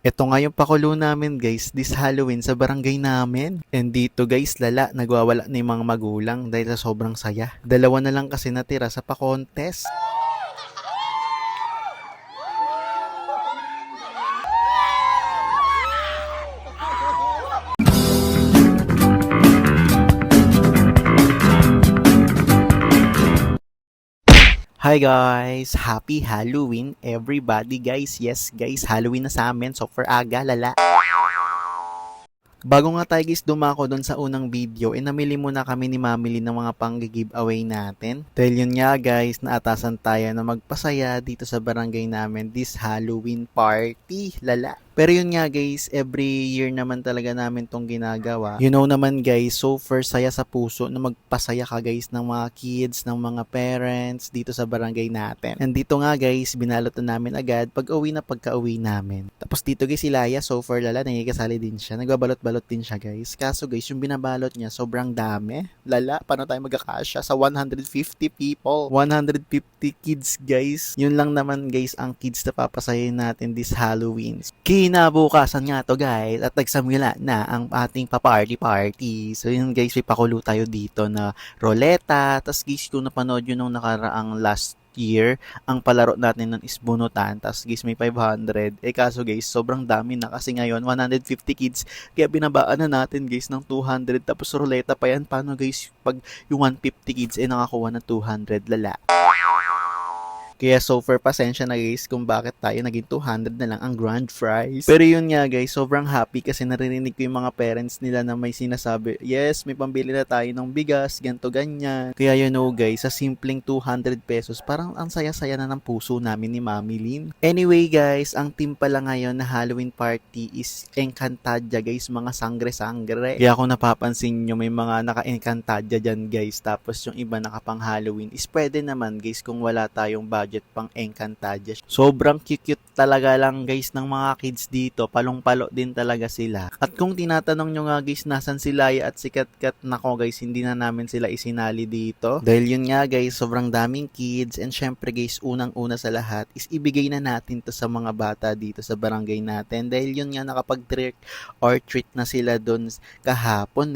Ito nga yung pakulo namin guys, this Halloween sa barangay namin. And dito guys, lala, nagwawala na yung mga magulang dahil sa sobrang saya. Dalawa na lang kasi natira sa pa-contest. Hi guys! Happy Halloween everybody guys! Yes guys, Halloween na sa amin. So for aga, lala. Bago nga tayo guys dumako doon sa unang video, namili muna kami ni Mamili ng mga pang-giveaway natin. Dahil yun nga guys, naatasan tayo na magpasaya dito sa barangay namin this Halloween party, lala. Pero yun nga guys, every year naman talaga namin tong ginagawa. You know naman guys, so first saya sa puso na magpasaya ka guys ng mga kids, ng mga parents dito sa barangay natin. And dito nga guys, binalot na namin agad pagka-uwi namin. Tapos dito guys si Laya, so far lala, nangikasali din siya. Nagbabalot-balot din siya guys. Kaso guys, yung binabalot niya sobrang dami. Lala, paano tayo magkakasya sa 150 people? 150 kids guys. Yun lang naman guys ang kids na papasayin natin this Halloween. Kinabukasan nga to guys at nagsamula na ang ating pa-party. So yun guys, may pakulo tayo dito na roleta. Tapos guys, kung napanood yun nung nakaraang last year, ang palaro natin nun is bunutan. Tapos guys, may 500. Kaso guys, sobrang dami na kasi ngayon 150 kids. Kaya binabaan na natin guys ng 200. Tapos roleta pa yan. Paano guys pag yung 150 kids nakakuha ng 200, lala? Kaya so far, pasensya na guys kung bakit tayo naging 200 na lang ang grand prize. Pero yun nga guys, sobrang happy kasi naririnig ko yung mga parents nila na may sinasabi, yes, may pambili na tayo ng bigas, ganto ganyan. Kaya you know guys, sa simpleng 200 pesos, parang ang saya-saya na ng puso namin ni Mami Lynn. Anyway guys, ang team pala ngayon na Halloween party is Encantadia guys, mga sangre-sangre. Kaya kung napapansin nyo, may mga naka-Encantadia dyan guys. Tapos yung iba nakapang Halloween is pwede naman guys kung wala tayong budget pang Encantadia. Sobrang cute talaga lang guys ng mga kids dito. Palong-palo din talaga sila. At kung tinatanong nyo nga guys, nasan si Laya at si Katkat, nako guys, hindi na namin sila isinali dito. Dahil yun nga guys, sobrang daming kids. And syempre guys, unang-una sa lahat is ibigay na natin to sa mga bata dito sa barangay natin. Dahil yun nga, nakapag-trick or treat na sila doon kahapon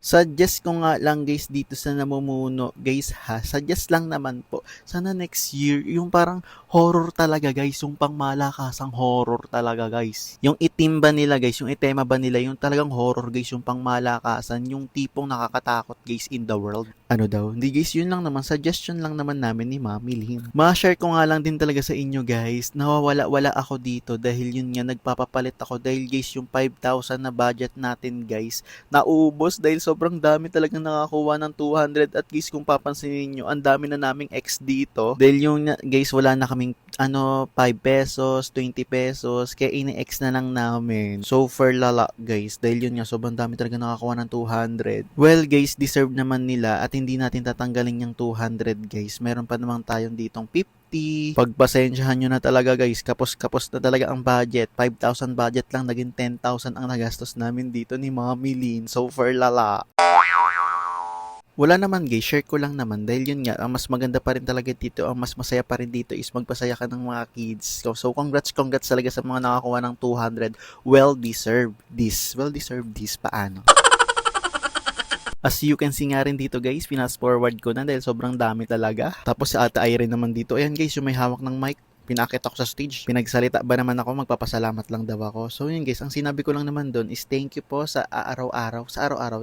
Suggest ko nga lang guys dito sa namumuno guys ha, suggest lang naman po, sana next year yung parang horror talaga guys, yung pangmalakasang horror talaga guys. Yung itim ba nila guys, yung itema ba nila, yung talagang horror guys, yung pangmalakasan, yung tipong nakakatakot guys in the world. Ano daw? Hindi guys, yun lang naman, suggestion lang naman namin ni Mami Lynn. Ma-share ko nga lang din talaga sa inyo guys, nawawala-wala ako dito dahil yun nga, nagpapapalit ako dahil guys yung 5,000 na budget natin guys, naubos dahil sobrang dami talagang nakakuha ng 200 at guys kung papansinin nyo, ang dami na naming X dito dahil yung guys wala na kaming 5 pesos, 20 pesos, kaya ini-X na lang namin. So for lala guys, dahil yun nga sobrang dami talaga nakakuha ng 200. Well guys, deserve naman nila at hindi natin tatanggalin yung 200 guys. Meron pa naman tayong ditong 50. Pagpasensyahan nyo na talaga guys, kapos-kapos na talaga ang budget. 5,000 budget lang, naging 10,000 ang nagastos namin dito ni Mami Lynn. So for lala. Wala naman guys, share ko lang naman dahil yun nga, ang mas maganda pa rin talaga dito, ang mas masaya pa rin dito is magpasaya ka ng mga kids. So congrats talaga sa mga nakakuha ng 200. Well deserved this. Paano? As you can see nga rin dito guys, pinas forward ko na dahil sobrang dami talaga. Tapos si Ate Irene naman dito. Ayan guys, yung may hawak ng mic. Pinakit ako sa stage. Pinagsalita ba naman ako, magpapasalamat lang daw ako. So yun guys, ang sinabi ko lang naman doon is thank you po sa araw-araw,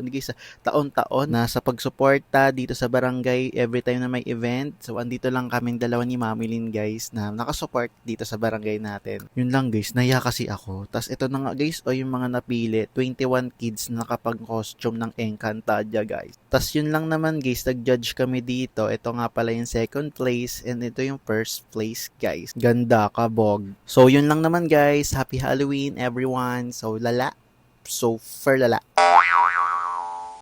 hindi guys, sa taon-taon na sa pagsuporta dito sa barangay every time na may event. So andito lang kaming dalawa ni Mami Lynn guys na nakasupport dito sa barangay natin. Yun lang guys, naya kasi ako. Tas ito na nga guys, yung mga napili, 21 kids na nakapag-costume ng Encantadia guys. Tas yun lang naman guys, nag-judge kami dito. Ito nga pala yung second place and ito yung first place guys. Ganda kabog. So yun lang naman guys. Happy Halloween everyone. So lala. So for lala.